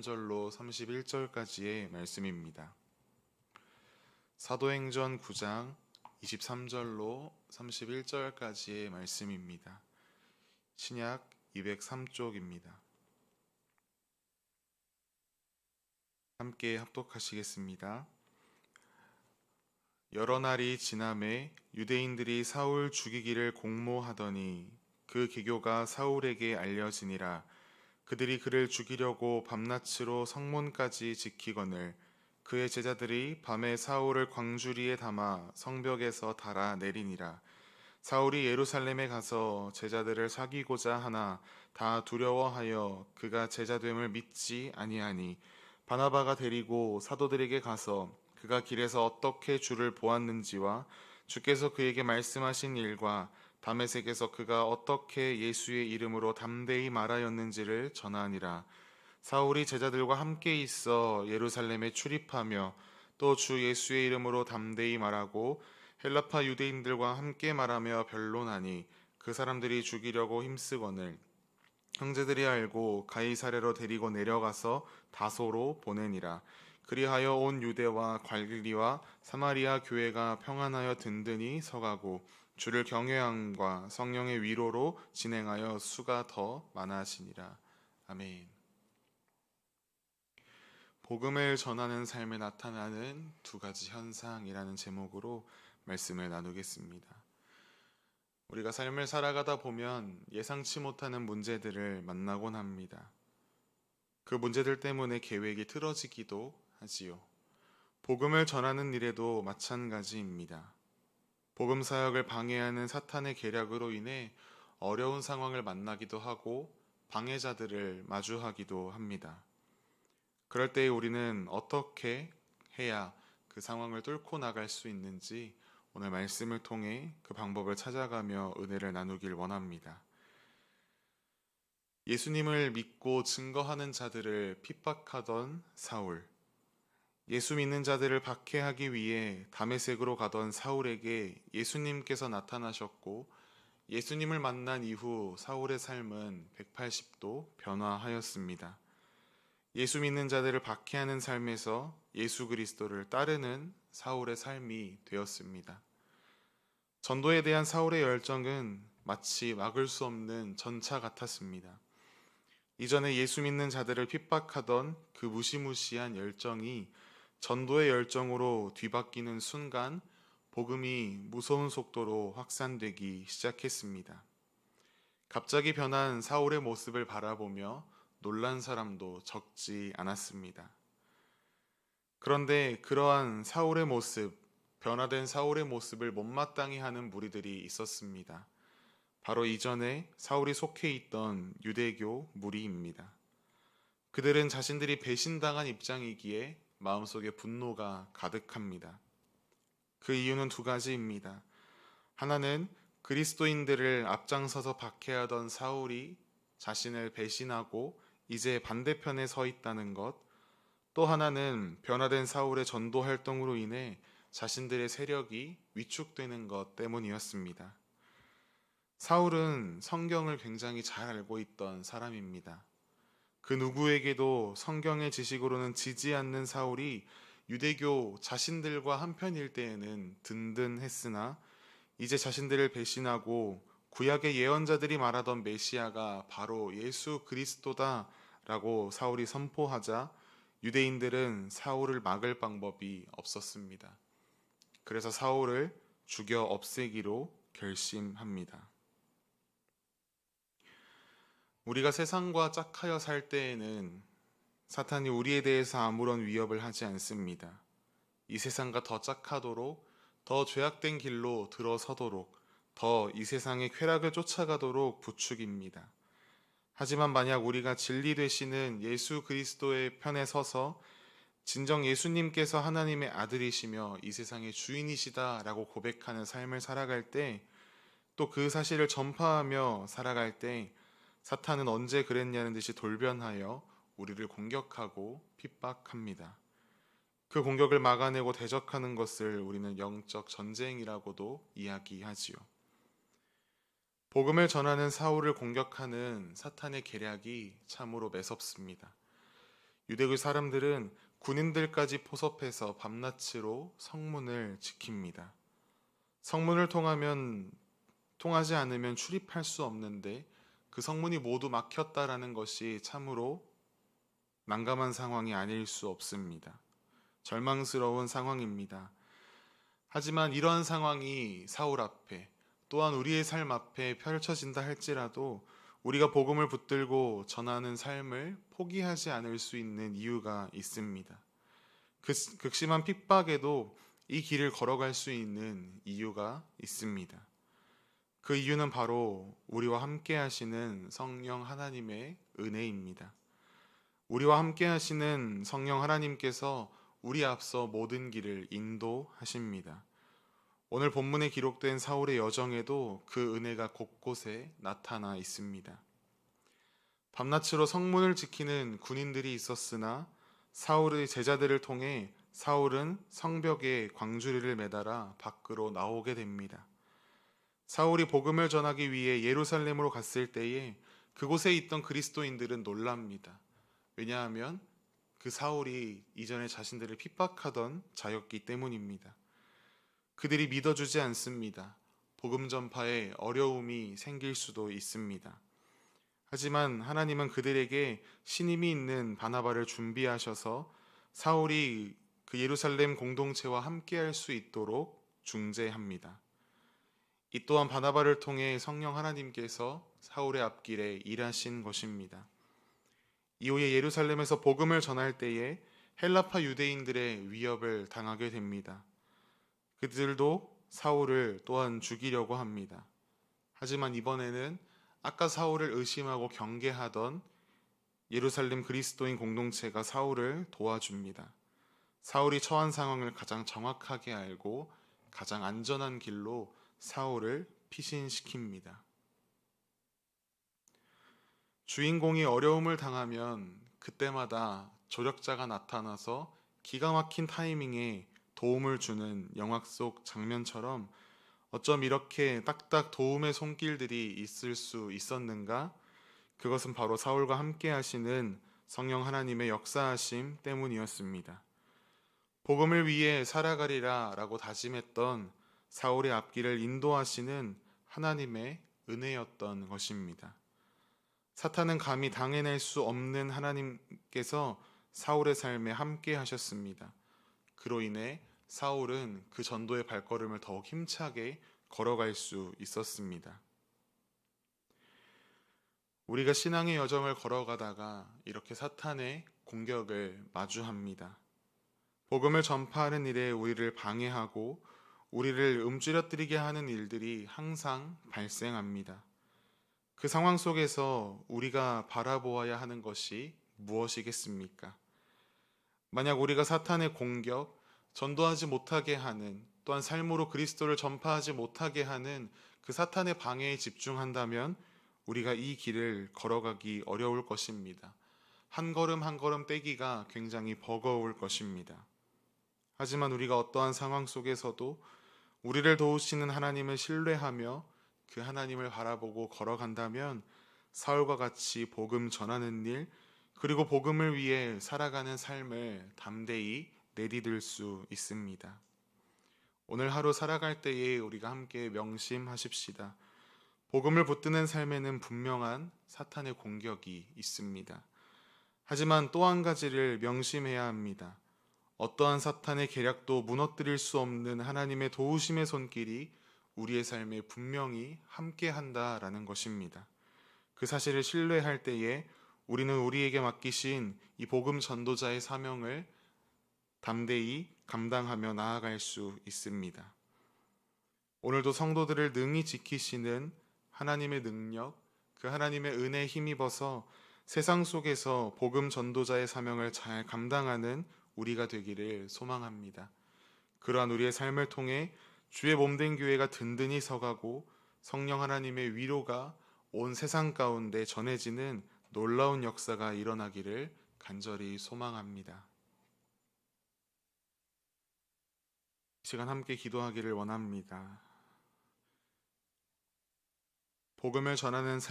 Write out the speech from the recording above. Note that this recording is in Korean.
23절로 31절까지의 말씀입니다. 사도행전 9장 23절로 31절까지의 말씀입니다. 신약 203쪽입니다. 함께 합독하시겠습니다. 여러 날이 지남에 유대인들이 사울 죽이기를 공모하더니 그 계교가 사울에게 알려지니라. 그들이 그를 죽이려고 밤낮으로 성문까지 지키거늘 그의 제자들이 밤에 사울을 광주리에 담아 성벽에서 달아 내리니라. 사울이 예루살렘에 가서 제자들을 사귀고자 하나 다 두려워하여 그가 제자됨을 믿지 아니하니 바나바가 데리고 사도들에게 가서 그가 길에서 어떻게 주를 보았는지와 주께서 그에게 말씀하신 일과 다메섹에서 그가 어떻게 예수의 이름으로 담대히 말하였는지를 전하니라. 사울이 제자들과 함께 있어 예루살렘에 출입하며 또 주 예수의 이름으로 담대히 말하고 헬라파 유대인들과 함께 말하며 변론하니 그 사람들이 죽이려고 힘쓰거늘 형제들이 알고 가이사랴로 데리고 내려가서 다소로 보내니라. 그리하여 온 유대와 갈릴리와 사마리아 교회가 평안하여 든든히 서가고 주를 경외함과 성령의 위로로 진행하여 수가 더 많아지니라. 아멘. 복음을 전하는 삶에 나타나는 두 가지 현상이라는 제목으로 말씀을 나누겠습니다. 우리가 삶을 살아가다 보면 예상치 못하는 문제들을 만나곤 합니다. 그 문제들 때문에 계획이 틀어지기도 하지요. 복음을 전하는 일에도 마찬가지입니다. 복음 사역을 방해하는 사탄의 계략으로 인해 어려운 상황을 만나기도 하고 방해자들을 마주하기도 합니다. 그럴 때 우리는 어떻게 해야 그 상황을 뚫고 나갈 수 있는지 오늘 말씀을 통해 그 방법을 찾아가며 은혜를 나누길 원합니다. 예수님을 믿고 증거하는 자들을 핍박하던 사울, 예수 믿는 자들을 박해하기 위해 다메섹으로 가던 사울에게 예수님께서 나타나셨고 예수님을 만난 이후 사울의 삶은 180도 변화하였습니다. 예수 믿는 자들을 박해하는 삶에서 예수 그리스도를 따르는 사울의 삶이 되었습니다. 전도에 대한 사울의 열정은 마치 막을 수 없는 전차 같았습니다. 이전에 예수 믿는 자들을 핍박하던 그 무시무시한 열정이 전도의 열정으로 뒤바뀌는 순간 복음이 무서운 속도로 확산되기 시작했습니다. 갑자기 변한 사울의 모습을 바라보며 놀란 사람도 적지 않았습니다. 그런데 그러한 사울의 모습, 변화된 사울의 모습을 못마땅해 하는 무리들이 있었습니다. 바로 이전에 사울이 속해 있던 유대교 무리입니다. 그들은 자신들이 배신당한 입장이기에 마음속에 분노가 가득합니다. 그 이유는 두 가지입니다. 하나는 그리스도인들을 앞장서서 박해하던 사울이 자신을 배신하고 이제 반대편에 서 있다는 것, 또 하나는 변화된 사울의 전도 활동으로 인해 자신들의 세력이 위축되는 것 때문이었습니다. 사울은 성경을 굉장히 잘 알고 있던 사람입니다. 그 누구에게도 성경의 지식으로는 지지 않는 사울이 유대교 자신들과 한편일 때에는 든든했으나 이제 자신들을 배신하고 구약의 예언자들이 말하던 메시아가 바로 예수 그리스도다 라고 사울이 선포하자 유대인들은 사울을 막을 방법이 없었습니다. 그래서 사울을 죽여 없애기로 결심합니다. 우리가 세상과 짝하여 살 때에는 사탄이 우리에 대해서 아무런 위협을 하지 않습니다. 이 세상과 더 짝하도록, 더 죄악된 길로 들어서도록, 더 이 세상의 쾌락을 쫓아가도록 부추깁니다. 하지만 만약 우리가 진리 되시는 예수 그리스도의 편에 서서 진정 예수님께서 하나님의 아들이시며 이 세상의 주인이시다라고 고백하는 삶을 살아갈 때, 또 그 사실을 전파하며 살아갈 때 사탄은 언제 그랬냐는 듯이 돌변하여 우리를 공격하고 핍박합니다. 그 공격을 막아내고 대적하는 것을 우리는 영적 전쟁이라고도 이야기하지요. 복음을 전하는 사울을 공격하는 사탄의 계략이 참으로 매섭습니다. 유대국 사람들은 군인들까지 포섭해서 밤낮으로 성문을 지킵니다. 성문을 통하지 않으면 출입할 수 없는데 그 성문이 모두 막혔다라는 것이 참으로 난감한 상황이 아닐 수 없습니다. 절망스러운 상황입니다. 하지만 이러한 상황이 사울 앞에 또한 우리의 삶 앞에 펼쳐진다 할지라도 우리가 복음을 붙들고 전하는 삶을 포기하지 않을 수 있는 이유가 있습니다. 극심한 핍박에도 이 길을 걸어갈 수 있는 이유가 있습니다. 그 이유는 바로 우리와 함께 하시는 성령 하나님의 은혜입니다. 우리와 함께 하시는 성령 하나님께서 우리 앞서 모든 길을 인도하십니다. 오늘 본문에 기록된 사울의 여정에도 그 은혜가 곳곳에 나타나 있습니다. 밤낮으로 성문을 지키는 군인들이 있었으나 사울의 제자들을 통해 사울은 성벽에 광주리를 매달아 밖으로 나오게 됩니다. 사울이 복음을 전하기 위해 예루살렘으로 갔을 때에 그곳에 있던 그리스도인들은 놀랍니다. 왜냐하면 그 사울이 이전에 자신들을 핍박하던 자였기 때문입니다. 그들이 믿어주지 않습니다. 복음 전파에 어려움이 생길 수도 있습니다. 하지만 하나님은 그들에게 신임이 있는 바나바를 준비하셔서 사울이 그 예루살렘 공동체와 함께할 수 있도록 중재합니다. 이 또한 바나바를 통해 성령 하나님께서 사울의 앞길에 일하신 것입니다. 이후에 예루살렘에서 복음을 전할 때에 헬라파 유대인들의 위협을 당하게 됩니다. 그들도 사울을 또한 죽이려고 합니다. 하지만 이번에는 아까 사울을 의심하고 경계하던 예루살렘 그리스도인 공동체가 사울을 도와줍니다. 사울이 처한 상황을 가장 정확하게 알고 가장 안전한 길로 사울을 피신시킵니다. 주인공이 어려움을 당하면 그때마다 조력자가 나타나서 기가 막힌 타이밍에 도움을 주는 영화 속 장면처럼 어쩜 이렇게 딱딱 도움의 손길들이 있을 수 있었는가? 그것은 바로 사울과 함께 하시는 성령 하나님의 역사하심 때문이었습니다. 복음을 위해 살아가리라 라고 다짐했던 사울의 앞길을 인도하시는 하나님의 은혜였던 것입니다. 사탄은 감히 당해낼 수 없는 하나님께서 사울의 삶에 함께 하셨습니다. 그로 인해 사울은 그 전도의 발걸음을 더욱 힘차게 걸어갈 수 있었습니다. 우리가 신앙의 여정을 걸어가다가 이렇게 사탄의 공격을 마주합니다. 복음을 전파하는 일에 우리를 방해하고 우리를 움츠러뜨리게 하는 일들이 항상 발생합니다. 그 상황 속에서 우리가 바라보아야 하는 것이 무엇이겠습니까? 만약 우리가 사탄의 공격, 전도하지 못하게 하는, 또한 삶으로 그리스도를 전파하지 못하게 하는 그 사탄의 방해에 집중한다면 우리가 이 길을 걸어가기 어려울 것입니다. 한 걸음 한 걸음 떼기가 굉장히 버거울 것입니다. 하지만 우리가 어떠한 상황 속에서도 우리를 도우시는 하나님을 신뢰하며 그 하나님을 바라보고 걸어간다면 사울과 같이 복음 전하는 일, 그리고 복음을 위해 살아가는 삶을 담대히 내디딜 수 있습니다. 오늘 하루 살아갈 때에 우리가 함께 명심하십시다. 복음을 붙드는 삶에는 분명한 사탄의 공격이 있습니다. 하지만 또 한 가지를 명심해야 합니다. 어떠한 사탄의 계략도 무너뜨릴 수 없는 하나님의 도우심의 손길이 우리의 삶에 분명히 함께한다라는 것입니다. 그 사실을 신뢰할 때에 우리는 우리에게 맡기신 이 복음 전도자의 사명을 담대히 감당하며 나아갈 수 있습니다. 오늘도 성도들을 능히 지키시는 하나님의 능력, 그 하나님의 은혜에 힘입어서 세상 속에서 복음 전도자의 사명을 잘 감당하는 우리가 되기를 소망합니다. 그러한 우리의 삶을 통해 주의 몸된 교회가 든든히 서가고 성령 하나님의 위로가 온 세상 가운데 전해지는 놀라운 역사가 일어나기를 간절히 소망합니다. 이 시간 함께 기도하기를 원합니다. 복음을 전하는